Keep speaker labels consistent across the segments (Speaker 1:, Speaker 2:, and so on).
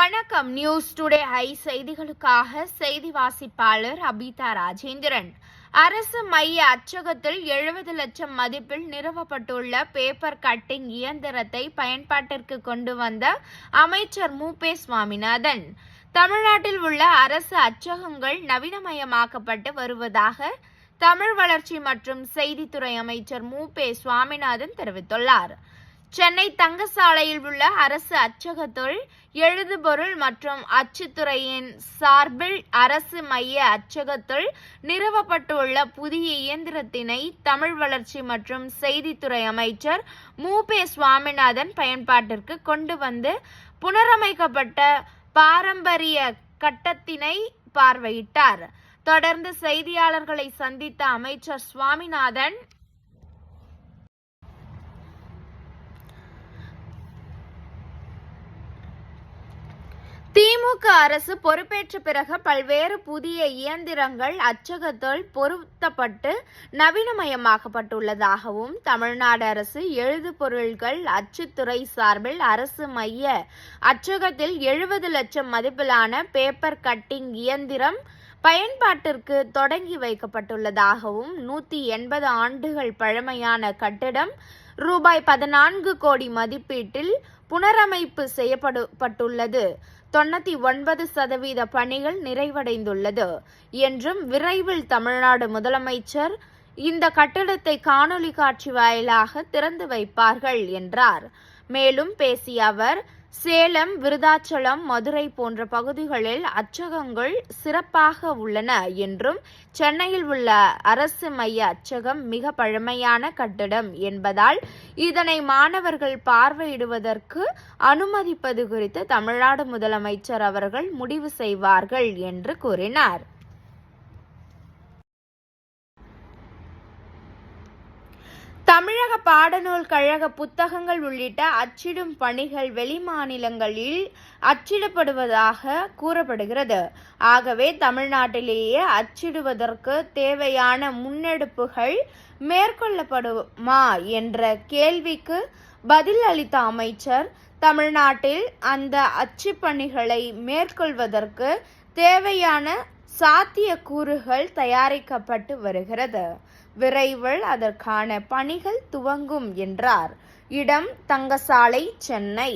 Speaker 1: வணக்கம். News today high செய்திகளுக்காக செய்தி வாசிப்பாளர் அபிதா ராஜேந்திரன். அரசு மைய அச்சகத்தில் 70 லட்சம் மதிப்பில் நிறுவப்பட்டுள்ள பேப்பர் கட்டிங் இயந்திரத்தை பயன்பாட்டிற்கு கொண்டு வந்த அமைச்சர் மு.பே. சுவாமிநாதன். தமிழ்நாட்டில் உள்ள அரசு அச்சகங்கள் நவீனமயமாக்கப்பட்டு வருவதாக தமிழ் வளர்ச்சி மற்றும் செய்தித்துறை அமைச்சர் மு.பே. சுவாமிநாதன் தெரிவித்துள்ளார். சென்னை தங்கசாலையில் உள்ள அரசு அச்சகத்தில் எழுதுபொருள் மற்றும் அச்சுத்துறையின் சார்பில் அரசு மைய அச்சகத்தில் நிறுவப்பட்டுள்ள புதிய இயந்திரத்தினை தமிழ் வளர்ச்சி மற்றும் செய்தித்துறை அமைச்சர் மு.பே. சுவாமிநாதன் பயன்பாட்டிற்கு கொண்டு வந்து புனரமைக்கப்பட்ட பாரம்பரிய கட்டத்தினை பார்வையிட்டார். தொடர்ந்து செய்தியாளர்களை சந்தித்த அமைச்சர் சுவாமிநாதன், திமுக அரசு பொறுப்பேற்ற பிறகு பல்வேறு புதிய இயந்திரங்கள் அச்சகத்தில் பொருத்தப்பட்டு நவீனமயமாக்கப்பட்டுள்ளதாகவும், தமிழ்நாடு அரசு எழுதுபொருள்கள் அச்சுத்துறை சார்பில் அரசு மைய அச்சகத்தில் 70 லட்சம் மதிப்பிலான பேப்பர் கட்டிங் இயந்திரம் பயன்பாட்டிற்கு தொடங்கி வைக்கப்பட்டுள்ளதாகவும், 180 ஆண்டுகள் பழமையான கட்டிடம் ரூபாய் 14 கோடி மதிப்பீட்டில் புனரமைப்பு செய்யப்பட்டுள்ளது. 99% பணிகள் நிறைவடைந்துள்ளது என்றும், விரைவில் தமிழ்நாடு முதலமைச்சர் இந்த கட்டடத்தை காணொலி காட்சி வாயிலாக திறந்து வைப்பார்கள் என்றார். மேலும் பேசிய அவர், சேலம், விருதாச்சலம், மதுரை போன்ற பகுதிகளில் அச்சகங்கள் சிறப்பாக உள்ளன என்றும், சென்னையில் உள்ள அரசு மைய அச்சகம் மிக பழமையான கட்டடம் என்பதால் இதனை மாணவர்கள் பார்வையிடுவதற்கு அனுமதிப்பது குறித்து தமிழ்நாடு முதலமைச்சர் அவர்கள் முடிவு செய்வார்கள் என்று கூறினார். தமிழக பாடநூல் கழக புத்தகங்கள் உள்ளிட்ட அச்சிடும் பணிகள் வெளிமாநிலங்களில் அச்சிடப்படுவதாக கூறப்படுகிறது. ஆகவே தமிழ்நாட்டிலேயே அச்சிடுவதற்கு தேவையான முன்னெடுப்புகள் மேற்கொள்ளப்படுமா என்ற கேள்விக்கு பதில் அளித்த அமைச்சர், தமிழ்நாட்டில் அந்த அச்சுப்பணிகளை மேற்கொள்வதற்கு தேவையான சாத்தியக்கூறுகள் தயாரிக்கப்பட்டு வருகிறது. விரைவில் அதற்கான பணிகள் துவங்கும் என்றார். இடம் தங்கசாலை, சென்னை.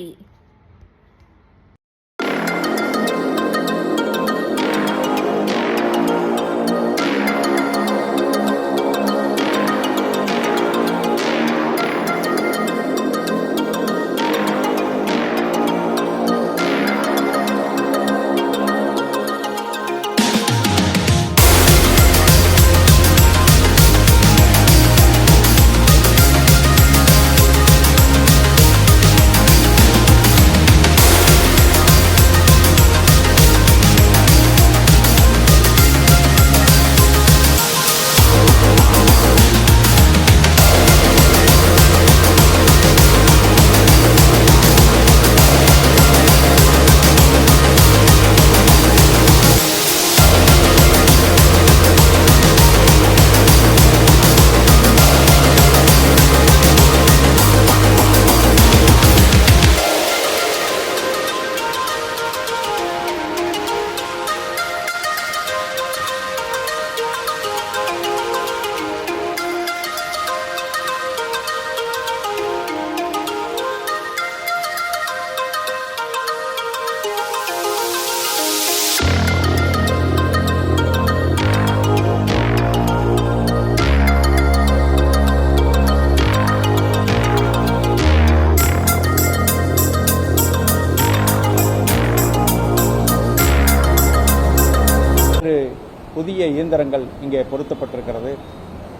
Speaker 2: புதிய இயந்திரங்கள் இங்கே பொருத்தப்பட்டிருக்கிறது,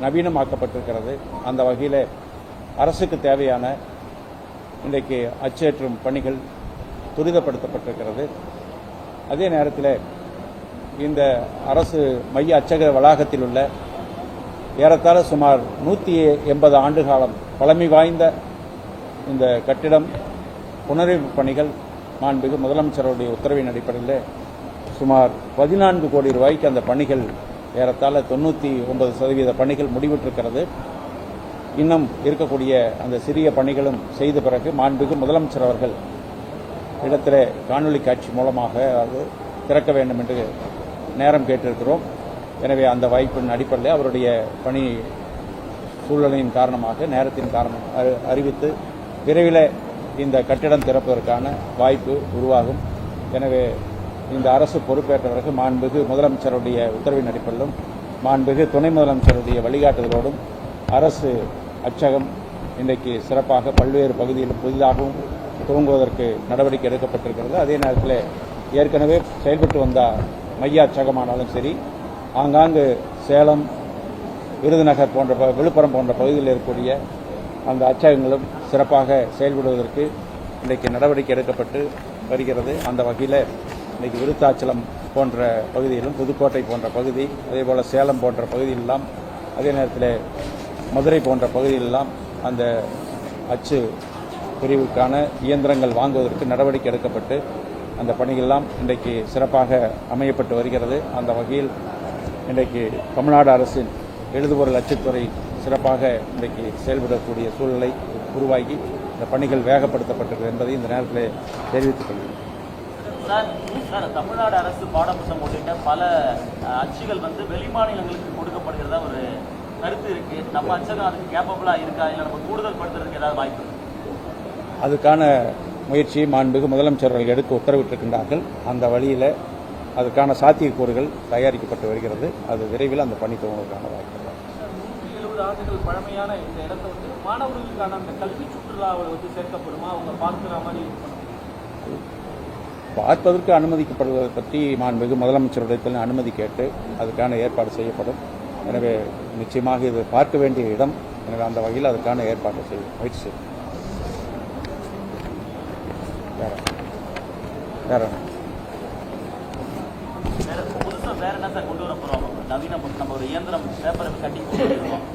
Speaker 2: நவீனமாக்கப்பட்டிருக்கிறது. அந்த வகையில் அரசுக்கு தேவையான இன்றைக்கு அச்சேற்றும் பணிகள் துரிதப்படுத்தப்பட்டிருக்கிறது. அதே நேரத்தில் இந்த அரசு மைய அச்சக வளாகத்தில் உள்ள ஏறத்தாழ சுமார் 180 ஆண்டு காலம் பழமை வாய்ந்த இந்த கட்டிடம் புனரமைப்பு பணிகள் மாண்புமிகு முதலமைச்சருடைய உத்தரவின் அடிப்படையில் சுமார் 14 கோடி ரூபாய்க்கு அந்த பணிகள் ஏறத்தாழ 99% பணிகள் முடிவுற்றிருக்கிறது. இன்னும் இருக்கக்கூடிய அந்த சிறிய பணிகளும் செய்த பிறகு மாண்புமிகு முதலமைச்சர் அவர்கள் இடத்திலே காணொலி காட்சி மூலமாக அது திறக்க வேண்டும் என்று நேரம் கேட்டிருக்கிறோம். எனவே அந்த வாய்ப்பின் அடிப்படையில் அவருடைய பணி சூழ்நிலையின் காரணமாக நேரத்தின் காரணம் அறிவித்து விரைவில் இந்த கட்டிடம் திறப்பதற்கான வாய்ப்பு உருவாகும். எனவே இந்த அரசு பொறுப்பேற்ற பிறகு மாண்புமிகு முதலமைச்சருடைய உத்தரவின் அடிப்படையிலும் மாண்புமிகு துணை முதலமைச்சருடைய வழிகாட்டுதலோடும் அரசு அச்சகம் இன்றைக்கு சிறப்பாக பல்வேறு பகுதிகளில் புதிதாகவும் துவங்குவதற்கு நடவடிக்கை எடுக்கப்பட்டிருக்கிறது. அதே நேரத்தில் ஏற்கனவே செயல்பட்டு வந்த மைய அச்சகமானாலும் சரி, ஆங்காங்கு சேலம், விருதுநகர் போன்ற விழுப்புரம் போன்ற பகுதியில் இருக்கக்கூடிய அந்த அச்சகங்களும் சிறப்பாக செயல்படுவதற்கு இன்றைக்கு நடவடிக்கை எடுக்கப்பட்டு வருகிறது. அந்த வகையில் இன்றைக்கு விருத்தாச்சலம் போன்ற பகுதியிலும், புதுக்கோட்டை போன்ற பகுதி, அதேபோல் சேலம் போன்ற பகுதியிலெல்லாம், அதே நேரத்தில் மதுரை போன்ற பகுதியிலெல்லாம் அந்த அச்சு பிரிவுக்கான இயந்திரங்கள் வாங்குவதற்கு நடவடிக்கை எடுக்கப்பட்டு அந்த பணிகளெல்லாம் இன்றைக்கு சிறப்பாக அமையப்பட்டு வருகிறது. அந்த வகையில் இன்றைக்கு தமிழ்நாடு அரசின் எழுதுபொருள் அச்சுத்துறை சிறப்பாக இன்றைக்கு செயல்படக்கூடிய சூழ்நிலை உருவாகி இந்த பணிகள் வேகப்படுத்தப்பட்டிருக்கிறது என்பதை இந்த நேரத்தில் தெரிவித்துக் கொள்கிறேன்.
Speaker 3: சார், தமிழ்நாடு அரசு பாடப்புத்தகம் உள்ளிட்ட பல அச்சுகள் வெளிமாநிலங்களுக்கு கொடுக்கப்படுகிறதா ஒரு கருத்து இருக்கு. நம்ம அச்சகம் அதுக்கு கேப்பபிளா இருக்கா, இல்லை நம்ம கூடுதல் படுத்துறதுக்கு ஏதாவது வாய்ப்பு?
Speaker 2: அதுக்கான முயற்சியை மாண்புமிகு முதலமைச்சர்கள் எடுக்க உத்தரவிட்டிருக்கின்றார்கள். அந்த வழியில் அதுக்கான சாத்தியக்கூறுகள் தயாரிக்கப்பட்டு வருகிறது. அது விரைவில் அந்த பணி துவங்குவதற்கான வாய்ப்பு.
Speaker 3: 170 ஆண்டுகள் பழமையான இந்த இடத்தை மாணவர்களுக்கான அந்த கல்வி சுற்றுலாவில் சேர்க்கப்படுமா, அவங்க பார்க்கிற மாதிரி
Speaker 2: பார்ப்பதற்கு அனுமதிக்கப்படுவதை பற்றி மாண்புமிகு முதலமைச்சருடைய அனுமதி கேட்டு அதுக்கான ஏற்பாடு செய்யப்படும். எனவே நிச்சயமாக இது பார்க்க வேண்டிய இடம். எனவே அந்த வகையில் அதுக்கான ஏற்பாடு செய்யும் முயற்சி செய்யும்.
Speaker 3: வேற என்ன சார் கொண்டு வர போறோம்? நவீன நம்ம ஒரு இயந்திரம் பேப்பரை கட்டி கொண்டு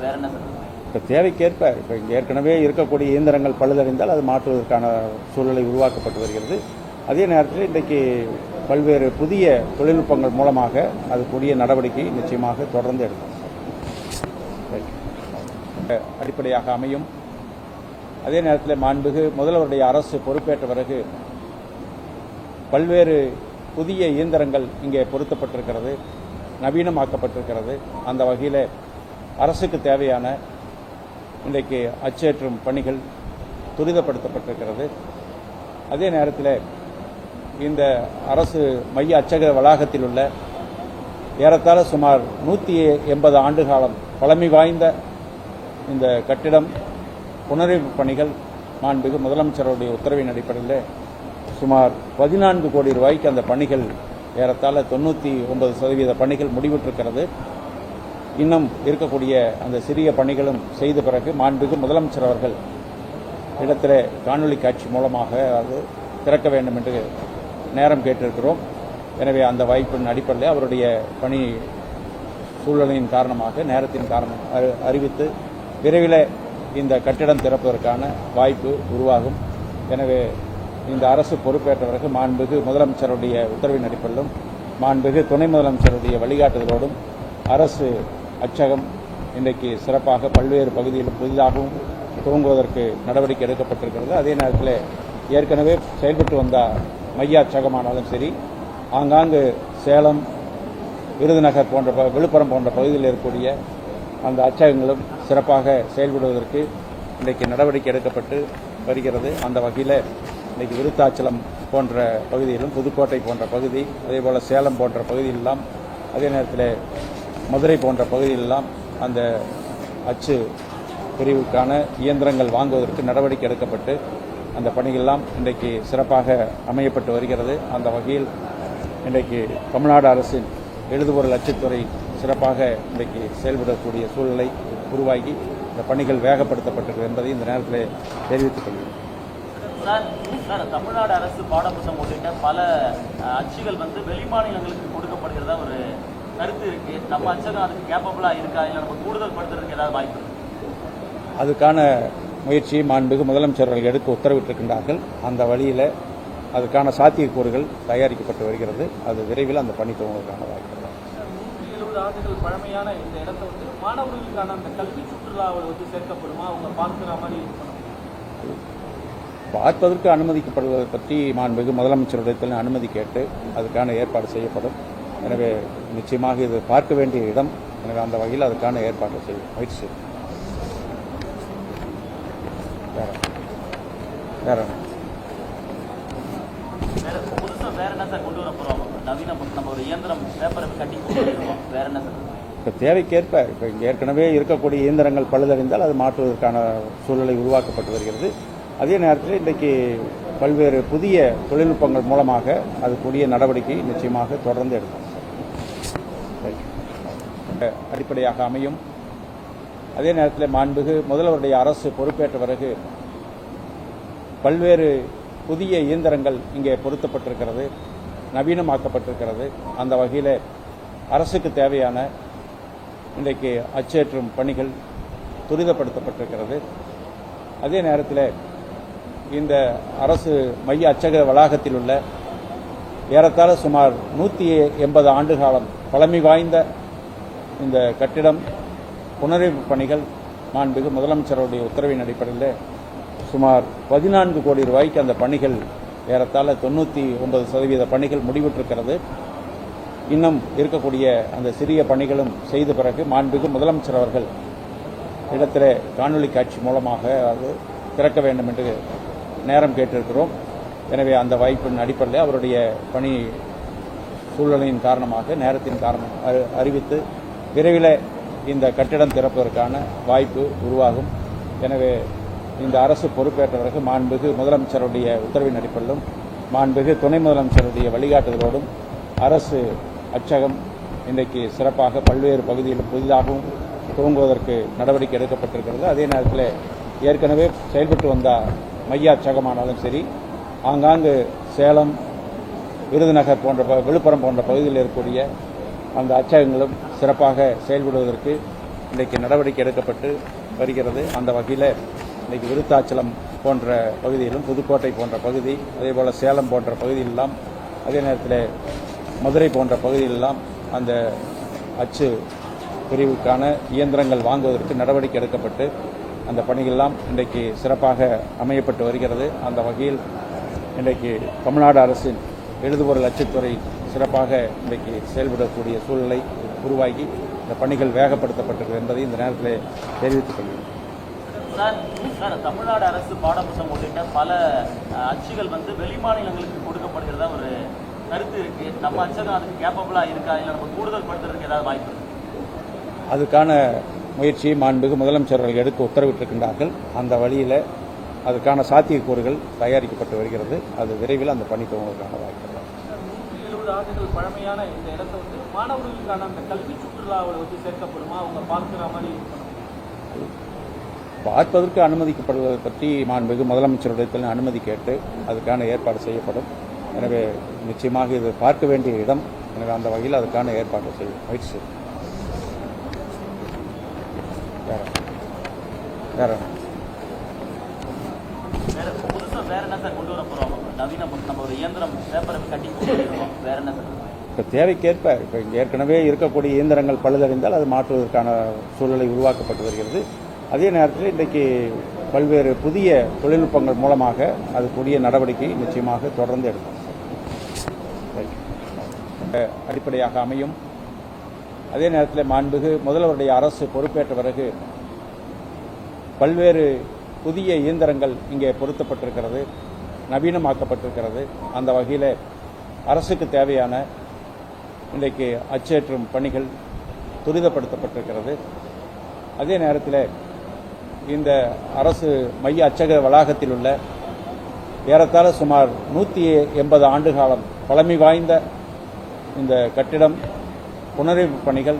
Speaker 3: வேற என்ன சார்?
Speaker 2: இப்போ தேவைக்கேற்ப இப்போ ஏற்கனவே இருக்கக்கூடிய இயந்திரங்கள் பழுதடைந்தால் அது மாற்றுவதற்கான சூழ்நிலை உருவாக்கப்பட்டு வருகிறது. அதே நேரத்தில் இன்றைக்கு பல்வேறு புதிய தொழில்நுட்பங்கள் மூலமாக அதுக்குரிய நடவடிக்கை நிச்சயமாக தொடர்ந்து எடுக்கும் அடிப்படையாக அமையும். அதே நேரத்தில் மாண்புமிகு முதல்வருடைய அரசு பொறுப்பேற்ற பிறகு பல்வேறு புதிய இயந்திரங்கள் இங்கே பொருத்தப்பட்டிருக்கிறது, நவீனமாக்கப்பட்டிருக்கிறது. அந்த வகையில் அரசுக்கு தேவையான இன்றைக்கு அச்சேற்றும் பணிகள் துரிதப்படுத்தப்பட்டிருக்கிறது. அதே நேரத்தில் இந்த அரசு மைய அச்சக வளாகத்தில் உள்ள ஏறத்தாழ சுமார் 180 ஆண்டு காலம் பழமை வாய்ந்த இந்த கட்டிடம் புனரமைப்பு பணிகள் மாண்புமிகு முதலமைச்சருடைய உத்தரவின் அடிப்படையில் சுமார் 14 கோடி ரூபாய்க்கு அந்த பணிகள் ஏறத்தாழ 99% பணிகள் முடிவுற்றிருக்கிறது. இன்னும் இருக்கக்கூடிய அந்த சிறிய பணிகளும் செய்த பிறகு மாண்புமிகு முதலமைச்சர் அவர்கள் இடத்திலே காணொலி காட்சி மூலமாக அது திறக்க வேண்டும் என்று நேரம் கேட்டிருக்கிறோம். எனவே அந்த வாய்ப்பின் அடிப்படையில் அவருடைய பணி சூழ்நிலையின் காரணமாக நேரத்தின் காரணம் அறிவித்து விரைவில் இந்த கட்டிடம் திறப்பதற்கான வாய்ப்பு உருவாகும். எனவே இந்த அரசு பொறுப்பேற்ற பிறகு மாண்புமிகு முதலமைச்சருடைய உத்தரவின் அடிப்படையிலும் மாண்புமிகு துணை முதலமைச்சருடைய வழிகாட்டுதலோடும் அரசு அச்சகம் இன்றைக்கு சிறப்பாக பல்வேறு பகுதிகளில் புதிதாகவும் துவங்குவதற்கு நடவடிக்கை எடுக்கப்பட்டிருக்கிறது. அதே நேரத்தில் ஏற்கனவே செயல்பட்டு வந்த மைய அச்சகமானாலும் சரி, ஆங்காங்கு சேலம், விருதுநகர் போன்ற விழுப்புரம் போன்ற பகுதியில் இருக்கக்கூடிய அந்த அச்சகங்களும் சிறப்பாக செயல்படுவதற்கு இன்றைக்கு நடவடிக்கை எடுக்கப்பட்டு வருகிறது. அந்த வகையில் இன்றைக்கு விருத்தாச்சலம் போன்ற பகுதியிலும், புதுக்கோட்டை போன்ற பகுதி, அதேபோல் சேலம் போன்ற பகுதியிலெல்லாம், அதே நேரத்தில் மதுரை போன்ற பகுதியிலெல்லாம் அந்த அச்சு பிரிவுக்கான இயந்திரங்கள் வாங்குவதற்கு நடவடிக்கை எடுக்கப்பட்டு அந்த பணிகளெல்லாம் இன்றைக்கு சிறப்பாக அமையப்பட்டு வருகிறது. அந்த வகையில் இன்றைக்கு தமிழ்நாடு அரசின் எழுதுபொருள் அச்சுத்துறை சிறப்பாக இன்றைக்கு செயல்படக்கூடிய சூழ்நிலை உருவாகி இந்த பணிகள் வேகப்படுத்தப்பட்டிருக்கிறது என்பதை இந்த நேரத்தில் தெரிவித்துக் கொள்கிறேன்.
Speaker 3: தமிழ்நாடு அரசு பாடப்புத்தகம் உள்ளிட்ட பல அச்சுகள் வெளிமாநிலங்களுக்கு கொடுக்கப்படுகிறதா ஒரு கருத்து இருக்கு. நம்ம அச்சகம் அதுக்கு கேப்பபிளா இருக்கா, இல்லை நம்ம கூடுதல் படுத்துறதுக்கு ஏதாவது வாய்ப்பு?
Speaker 2: அதுக்கான முயற்சியை மாண்புமிகு முதலமைச்சர்கள் எடுக்க உத்தரவிட்டிருக்கின்றார்கள். அந்த வழியில் அதுக்கான சாத்தியக்கூறுகள் தயாரிக்கப்பட்டு வருகிறது. அது விரைவில் அந்த பணி துவங்குவதற்கான வாய்ப்பு.
Speaker 3: 170 ஆண்டுகள் பழமையான இந்த இடத்தை மாணவர்களுக்கான அந்த கல்வி சுற்றுலாவில் சேர்க்கப்படுமா, அவங்க பார்க்கிற மாதிரி?
Speaker 2: பார்ப்பதற்கு அனுமதிக்கப்படுவதை பற்றி மாண்புமிகு முதலமைச்சரிடத்தில் அனுமதி கேட்டு அதுக்கான ஏற்பாடு செய்யப்படும். எனவே நிச்சயமாக இது பார்க்க வேண்டிய இடம். எனவே அந்த வகையில் அதுக்கான ஏற்பாடு செய்யும் முயற்சி செய்யும். வேற
Speaker 3: புதுசா வேற என்ன சார் கொண்டு வர போறோம்? நவீன நம்ம ஒரு இயந்திரம் பேப்பரை கட்டி கொண்டு வருவோம். வேற என்ன சார்?
Speaker 2: இப்போ தேவைக்கேற்ப இப்போ இங்கே ஏற்கனவே இருக்கக்கூடிய இயந்திரங்கள் பழுதடைந்தால் அது மாற்றுவதற்கான சூழ்நிலை உருவாக்கப்பட்டு வருகிறது. அதே நேரத்தில் இன்றைக்கு பல்வேறு புதிய தொழில்நுட்பங்கள் மூலமாக அதுக்குரிய நடவடிக்கை நிச்சயமாக தொடர்ந்து எடுக்கும். அடிப்படையாக அமையும். அதே நேரத்தில் மாண்புமிகு முதல்வருடைய அரசு பொறுப்பேற்ற பிறகு பல்வேறு புதிய இயந்திரங்கள் இங்கே பொருத்தப்பட்டிருக்கிறது, நவீனமாக்கப்பட்டிருக்கிறது. அந்த வகையில் அரசுக்கு தேவையான இன்றைக்கு அச்சேற்றும் பணிகள் துரிதப்படுத்தப்பட்டிருக்கிறது. அதே நேரத்தில் இந்த அரசு மைய அச்சக வளாகத்தில் உள்ள ஏறத்தாழ சுமார் 180 ஆண்டு காலம் பழமை வாய்ந்த இந்த கட்டிடம் புனரமைப்பு பணிகள் மாண்புமிகு முதலமைச்சருடைய உத்தரவின் அடிப்படையில் சுமார் 14 கோடி ரூபாய்க்கு அந்த பணிகள் ஏறத்தாழ 99% பணிகள் முடிவுற்றிருக்கிறது. இன்னும் இருக்கக்கூடிய அந்த சிறிய பணிகளும் செய்த பிறகு மாண்புமிகு முதலமைச்சர் அவர்கள் இடத்திலே காணொலி காட்சி மூலமாக அது திறக்க வேண்டும் என்று நேரம் கேட்டிருக்கிறோம். எனவே அந்த வாய்ப்பின் அடிப்படையில் அவருடைய பணி சூழ்நிலையின் காரணமாக நேரத்தின் காரணம் அறிவித்து விரைவில் இந்த கட்டிடம் திறப்பதற்கான வாய்ப்பு உருவாகும். எனவே இந்த அரசு பொறுப்பேற்ற பிறகு மாண்புமிகு முதலமைச்சருடைய உத்தரவின் அடிப்படையிலும் மாண்புமிகு துணை முதலமைச்சருடைய வழிகாட்டுதலோடும் அரசு அச்சகம் இன்றைக்கு சிறப்பாக பல்வேறு பகுதிகளில் புதிதாகவும் துவங்குவதற்கு நடவடிக்கை எடுக்கப்பட்டிருக்கிறது. அதே நேரத்தில் ஏற்கனவே செயல்பட்டு வந்த மைய அச்சகமானாலும் சரி, ஆங்காங்கு சேலம், விருதுநகர் போன்ற விழுப்புரம் போன்ற பகுதிகளில் இருக்கக்கூடிய அந்த அச்சகங்களும் சிறப்பாக செயல்படுவதற்கு இன்றைக்கு நடவடிக்கை எடுக்கப்பட்டு வருகிறது. அந்த வகையில் இன்றைக்கு விருத்தாச்சலம் போன்ற பகுதியிலும், புதுக்கோட்டை போன்ற பகுதி, அதேபோல் சேலம் போன்ற பகுதியிலெல்லாம், அதே நேரத்தில் மதுரை போன்ற பகுதியிலெல்லாம் அந்த அச்சு பிரிவுக்கான இயந்திரங்கள் வாங்குவதற்கு நடவடிக்கை எடுக்கப்பட்டு அந்த பணிகளெல்லாம் இன்றைக்கு சிறப்பாக அமையப்பட்டு வருகிறது. அந்த வகையில் இன்றைக்கு தமிழ்நாடு அரசின் எழுதுபொருள் அச்சுத்துறை சிறப்பாக இன்றைக்கு செயல்படக்கூடிய சூழ்நிலை உருவாகி இந்த பணிகள் வேகப்படுத்தப்பட்டிருக்கிறது என்பதை இந்த நேரத்தில் தெரிவித்துக் கொள்கிறேன்.
Speaker 3: சார், தமிழ்நாடு அரசு பாடப்புத்தகம் உள்ளிட்ட பல அச்சுகள் வெளிமாநிலங்களுக்கு கொடுக்கப்படுகிறதா ஒரு கருத்து இருக்கு. நம்ம அச்சகம் அதுக்கு கேப்பபிளா இருக்கா, இல்லை நம்ம கூடுதல் படுத்துறதுக்கு ஏதாவது வாய்ப்பு இருக்கு?
Speaker 2: அதுக்கான முயற்சியை மாண்புமிகு முதலமைச்சர் அவர்கள் எடுக்க உத்தரவிட்டிருக்கின்றார்கள். அந்த வழியில் அதுக்கான சாத்தியக்கூறுகள் தயாரிக்கப்பட்டு வருகிறது. அது விரைவில் அந்த பணி துவங்குவதற்கான வாய்ப்பு.
Speaker 4: 70 ஆண்டுகள் பழமையான இந்த இடத்தை மாணவர்களுக்கான அந்த கல்வி சுற்றுலாவில் சேர்க்கப்படுமா, அவங்க பார்க்கிற மாதிரி
Speaker 2: பார்ப்பதற்கு அனுமதிக்கப்படுவதை பற்றி மாண்புமிகு முதலமைச்சரிடத்தில் அனுமதி கேட்டு அதுக்கான ஏற்பாடு செய்யப்படும். எனவே நிச்சயமாக இது பார்க்க வேண்டிய இடம். எனவே அந்த வகையில் அதுக்கான ஏற்பாடு செய்யும் முயற்சி செய்யும்.
Speaker 3: புதுசா வேற என்ன சார் கொண்டு வர போறோம்? நவீன நம்ம ஒரு இயந்திரம் பேப்பரை கட்டி கொண்டு வருவோம். வேற என்ன சார்?
Speaker 2: இப்போ தேவைக்கேற்ப இப்போ இங்கே ஏற்கனவே இருக்கக்கூடிய இயந்திரங்கள் பழுதடைந்தால் அது மாற்றுவதற்கான சூழ்நிலை உருவாக்கப்பட்டு வருகிறது. அதே நேரத்தில் இன்றைக்கு பல்வேறு புதிய தொழில்நுட்பங்கள் மூலமாக அதுக்குரிய நடவடிக்கை நிச்சயமாக தொடர்ந்து எடுக்கும். அடிப்படையாக அமையும். அதே நேரத்தில் மாண்புமிகு முதல்வருடைய அரசு பொறுப்பேற்ற பிறகு பல்வேறு புதிய இயந்திரங்கள் இங்கே பொருத்தப்பட்டிருக்கிறது, நவீனமாக்கப்பட்டிருக்கிறது. அந்த வகையில் அரசுக்கு தேவையான இன்றைக்கு அச்சேற்றும் பணிகள் துரிதப்படுத்தப்பட்டிருக்கிறது. அதே நேரத்தில் இந்த அரசு மைய அச்சக வளாகத்தில் உள்ள ஏறத்தாழ சுமார் 180 ஆண்டு காலம் பழமை வாய்ந்த இந்த கட்டிடம் புனரமைப்பு பணிகள்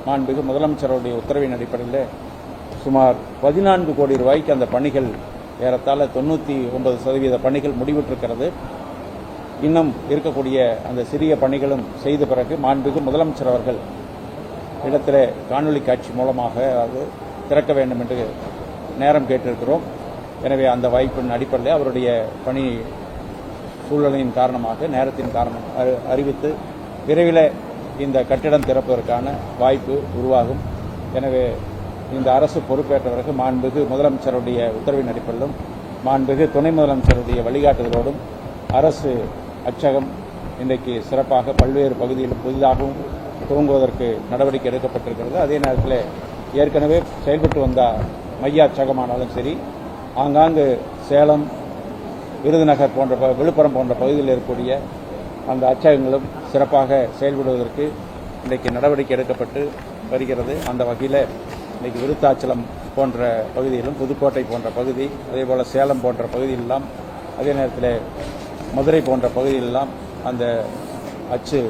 Speaker 2: மாண்புமிகு முதலமைச்சருடைய உத்தரவின் அடிப்படையில் சுமார் 14 கோடி ரூபாய்க்கு அந்த பணிகள் ஏறத்தாழ 99% பணிகள் முடிவுற்றிருக்கிறது. இன்னும் இருக்கக்கூடிய அந்த சிறிய பணிகளும் செய்த பிறகு மாண்புமிகு முதலமைச்சர் அவர்கள் இடத்திலே காணொலி காட்சி மூலமாக அது திறக்க வேண்டும் என்று நேரம் கேட்டிருக்கிறோம். எனவே அந்த வாய்ப்பின் அடிப்படையில் அவருடைய பணி சூழ்நிலையின் காரணமாக நேரத்தின் காரணம் அறிவித்து விரைவில் இந்த கட்டிடம் திறப்பதற்கான வாய்ப்பு உருவாகும். எனவே இந்த அரசு பொறுப்பேற்ற பிறகு மாண்புமிகு முதலமைச்சருடைய உத்தரவின் அடிப்படையிலும் மாண்புமிகு துணை முதலமைச்சருடைய வழிகாட்டுதலோடும் அரசு அச்சகம் இன்றைக்கு சிறப்பாக பல்வேறு பகுதியில் புதிதாகவும் துவங்குவதற்கு நடவடிக்கை எடுக்கப்பட்டிருக்கிறது. அதே நேரத்தில் ஏற்கனவே செயல்பட்டு வந்த மைய அச்சகமானாலும் சரி, ஆங்காங்கு சேலம், விருதுநகர் போன்ற விழுப்புரம் போன்ற பகுதியில் இருக்கக்கூடிய அந்த அச்சகங்களும் சிறப்பாக செயல்படுவதற்கு இன்றைக்கு நடவடிக்கை எடுக்கப்பட்டு வருகிறது. அந்த வகையில் இன்றைக்கு விருத்தாச்சலம் போன்ற பகுதியிலும், புதுக்கோட்டை போன்ற பகுதி, அதேபோல் சேலம் போன்ற பகுதியிலெல்லாம், அதே நேரத்தில் மதுரை போன்ற பகுதியிலெல்லாம் அந்த அச்சு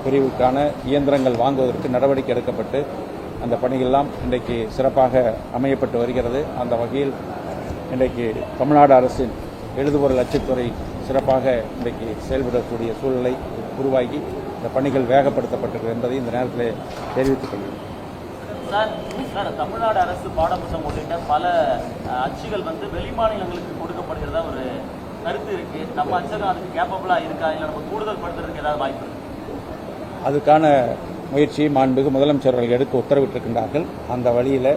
Speaker 2: பிரிவுக்கான இயந்திரங்கள் வாங்குவதற்கு நடவடிக்கை எடுக்கப்பட்டு அந்த பணிகளெல்லாம் இன்றைக்கு சிறப்பாக அமையப்பட்டு வருகிறது. அந்த வகையில் இன்றைக்கு தமிழ்நாடு அரசின் எழுதுபொருள் அச்சுத்துறை சிறப்பாக இன்றைக்கு செயல்படக்கூடிய சூழ்நிலை உருவாகி இந்த பணிகள் வேகப்படுத்தப்பட்டிருக்கிறது என்பதை இந்த நேரத்தில் தெரிவித்துக் கொள்கிறேன்.
Speaker 3: சார், தமிழ்நாடு அரசு பாடப்புத்தகம் உள்ளிட்ட பல அச்சுகள் வந்து வெளிமாநிலங்களுக்கு கொடுக்கப்படுகிறதா ஒரு கருத்து இருக்கு. நம்ம அச்சகம் அதுக்கு கேப்பபிளா இருக்கா, இல்லை நம்ம கூடுதல் படுத்துறதுக்கு ஏதாவது வாய்ப்பு இருக்கு?
Speaker 2: அதுக்கான முயற்சியை மாண்புமிகு முதலமைச்சர்கள் எடுக்க உத்தரவிட்டிருக்கின்றார்கள். அந்த வழியில்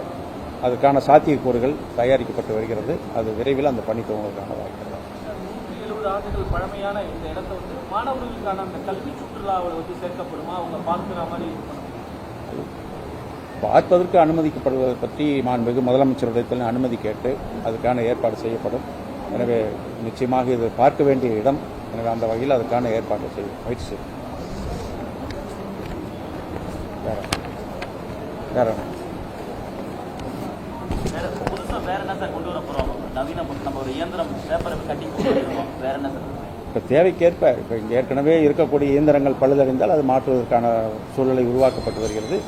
Speaker 2: அதுக்கான சாத்தியக்கூறுகள் தயாரிக்கப்பட்டு வருகிறது. அது விரைவில் அந்த பணி துவங்குவதற்கான வாய்ப்பு.
Speaker 4: 170 ஆண்டுகள் பழமையான இந்த இடத்தை வந்து மாணவர்களுக்கான அந்த கல்வி சுற்றுலாவில் வந்து சேர்க்கப்படுமா, அவங்க பார்க்கிற மாதிரி
Speaker 2: பார்ப்பதற்கு அனுமதிக்கப்படுவதை பற்றி மாண்புமிகு முதலமைச்சரிடத்தில் அனுமதி கேட்டு அதுக்கான ஏற்பாடு செய்யப்படும். எனவே நிச்சயமாக இது பார்க்க வேண்டிய இடம். எனவே அந்த வகையில் அதுக்கான ஏற்பாடு செய்ய முயற்சி செய்யும்.
Speaker 3: புதுசாக வேற என்ன சார் கொண்டு வர போறோம்? நவீன நம்ம ஒரு இயந்திரம் பேப்பரை கட்டி கொண்டு வருவோம். வேற என்ன சார்?
Speaker 2: இப்போ தேவைக்கேற்ப இப்போ ஏற்கனவே இருக்கக்கூடிய இயந்திரங்கள் பழுதடைந்தால் அது மாற்றுவதற்கான சூழ்நிலை உருவாக்கப்பட்டு வருகிறது.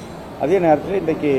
Speaker 2: அதே நேரத்தில் இன்றைக்கு